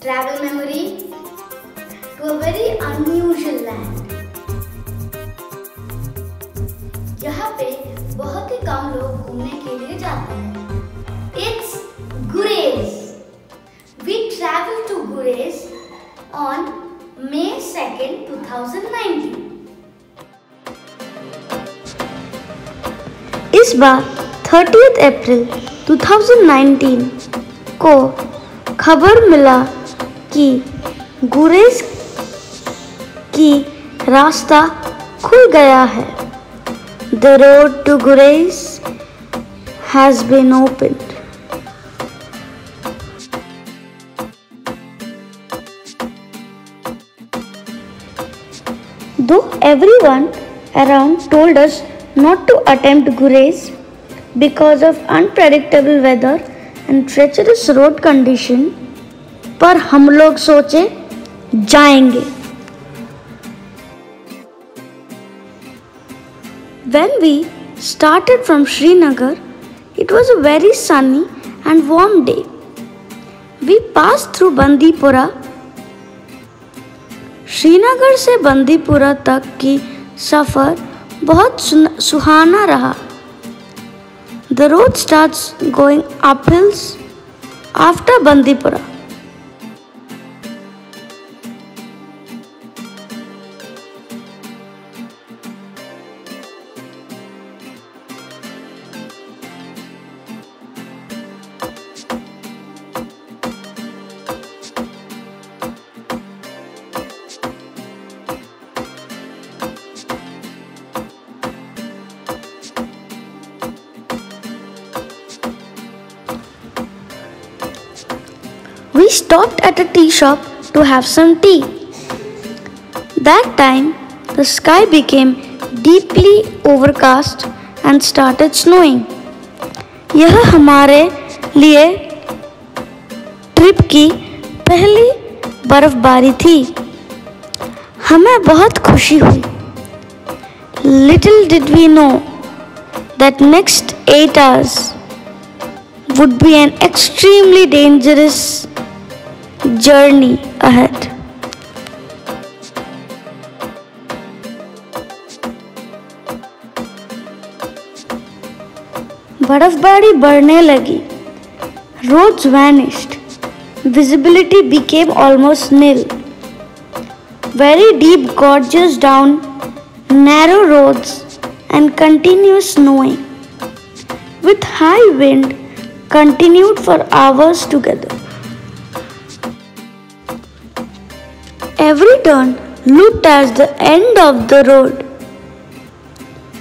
travel memory to a very unusual land. यहाँ पे बहुत ही कम लोग घूमने के लिए जाते हैं. It's Gurez. We traveled to Gurez on May 2nd, 2019. इस बार 30 अप्रैल 2019 को खबर मिला कि गुरेज की रास्ता खुल गया है. The road to Gurez has been opened. Though everyone around told us not to attempt Gurez because of unpredictable weather and treacherous road condition, पर हम लोग सोचे जाएंगे. When we started from Srinagar, it was a very sunny and warm day. We passed through Bandipora. Srinagar से बंदीपुरा तक की सफ़र बहुत सुहाना रहा. The road starts going uphills after Bandipura. We stopped at a tea shop to have some tea. That time, the sky became deeply overcast and started snowing. यह हमारे लिए trip की पहली बर्फबारी थी. हमें बहुत खुशी हुई. Little did we know that next 8 hours would be an extremely dangerous journey ahead. बर्फबारी बढ़ने लगी. Roads vanished. Visibility became almost nil. Very deep gorges down narrow roads and continuous snowing with high wind continued for hours together. Every turn looked as the end of the road.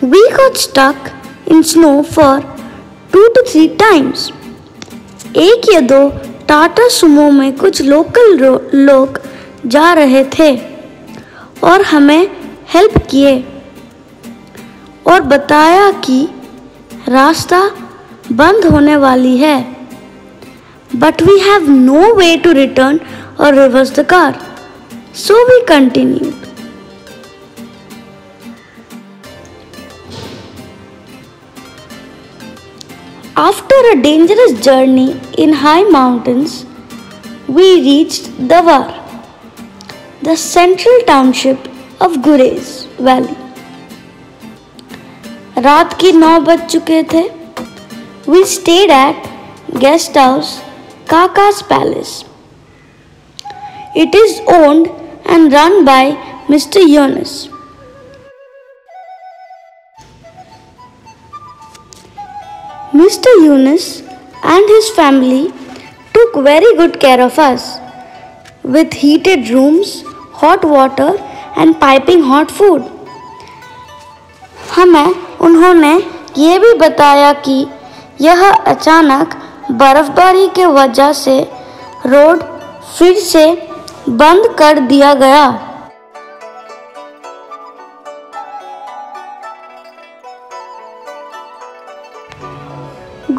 We got stuck in snow for 2 to 3 times. एक या दो Tata Sumo में कुछ local लोग जा रहे थे और हमें हेल्प किए और बताया कि रास्ता बंद होने वाली है. But we have no way to return or reverse the car. So we continued. After a dangerous journey in high mountains, we reached Davar, the central township of Gurez Valley. रात की 9 बज चुके थे. We stayed at guest house Kaka's Palace. It is owned and run by Mr. Yunus. Mr. Yunus and his family took very good care of us with heated rooms, hot water and piping hot food. हमें उन्होंने ये भी बताया कि यह अचानक बर्फबारी के वजह से रोड फिर से बंद कर दिया गया.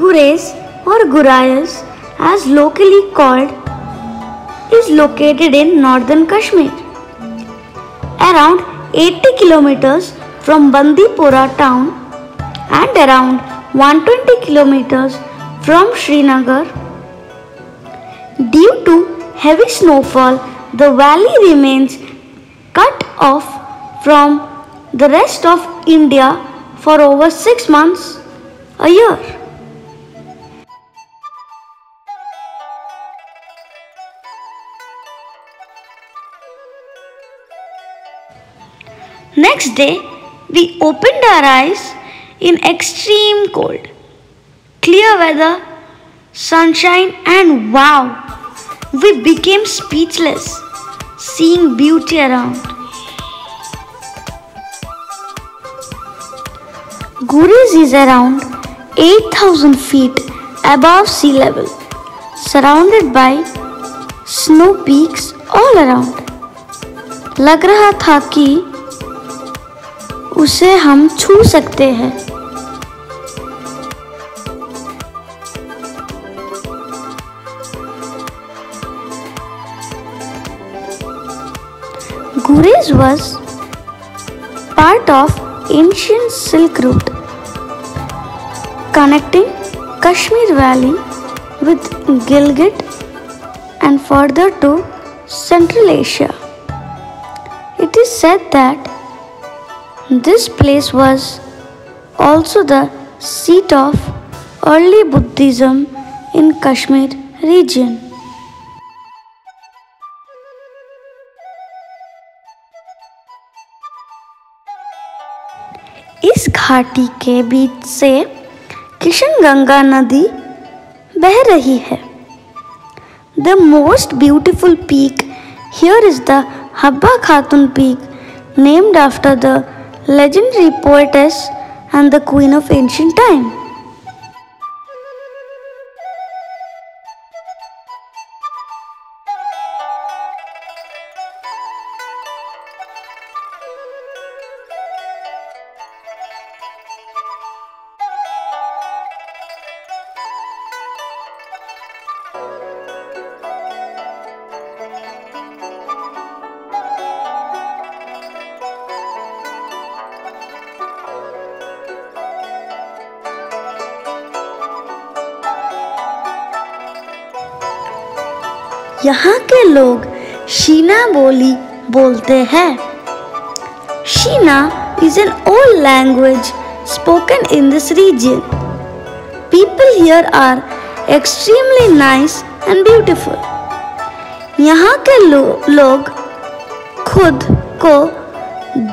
Gurez or Gurayas as locally called is located in northern Kashmir, around 80 kilometers from Bandipora town and around 120 kilometers from Srinagar. Due to heavy snowfall, the valley remains cut off from the rest of India for over 6 months, a year. Next day, we opened our eyes in extreme cold. Clear weather, sunshine, and wow, we became speechless seeing beauty around. Gurez is around 8,000 feet above sea level, surrounded by snow peaks all around. लग रहा था कि उसे हम छू सकते हैं। Gurez was part of ancient Silk Route connecting Kashmir Valley with Gilgit and further to Central Asia. It is said that this place was also the seat of early Buddhism in Kashmir region. इस घाटी के बीच से किशनगंगा नदी बह रही है। The most beautiful peak here is the Habba Khatun peak, named after the legendary poetess and the queen of ancient time. यहाँ के लोग शीना बोली बोलते हैं। Shina is an old language spoken in this region. People here are extremely nice and beautiful. यहाँ के लोग खुद को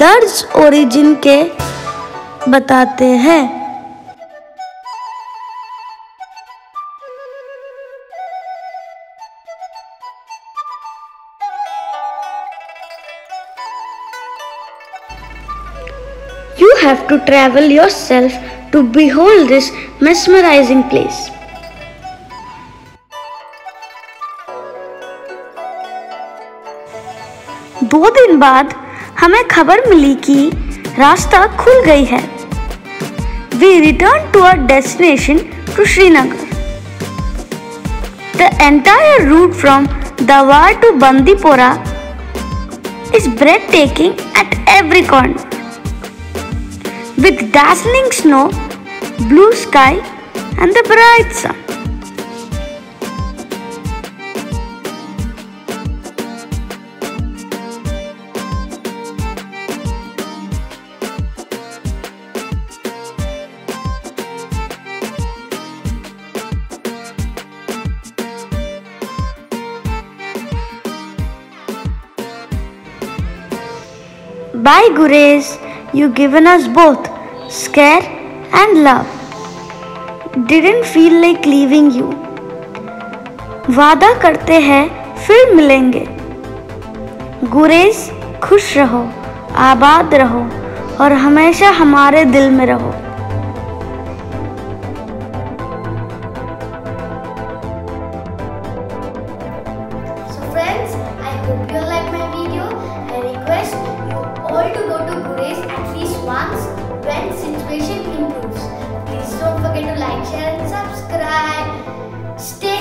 दर्ज ओरिजिन के बताते हैं। You have to travel yourself to behold this mesmerizing place. दो दिन बाद हमें खबर मिली कि रास्ता खुल गई है। We returned to our destination to Srinagar. The entire route from Dawar to Bandipora is breathtaking at every corner. With dazzling snow, blue sky and the bright sun. Bye Gurez, you given us both scare and love. Didn't feel like leaving you. वादा करते हैं फिर मिलेंगे। गुरेज, खुश रहो, आबाद रहो और हमेशा हमारे दिल में रहो। So friends, I hope you like my video. I request you all to go to Gurez at least once when situation improves. Please don't forget to like, share and subscribe. Stay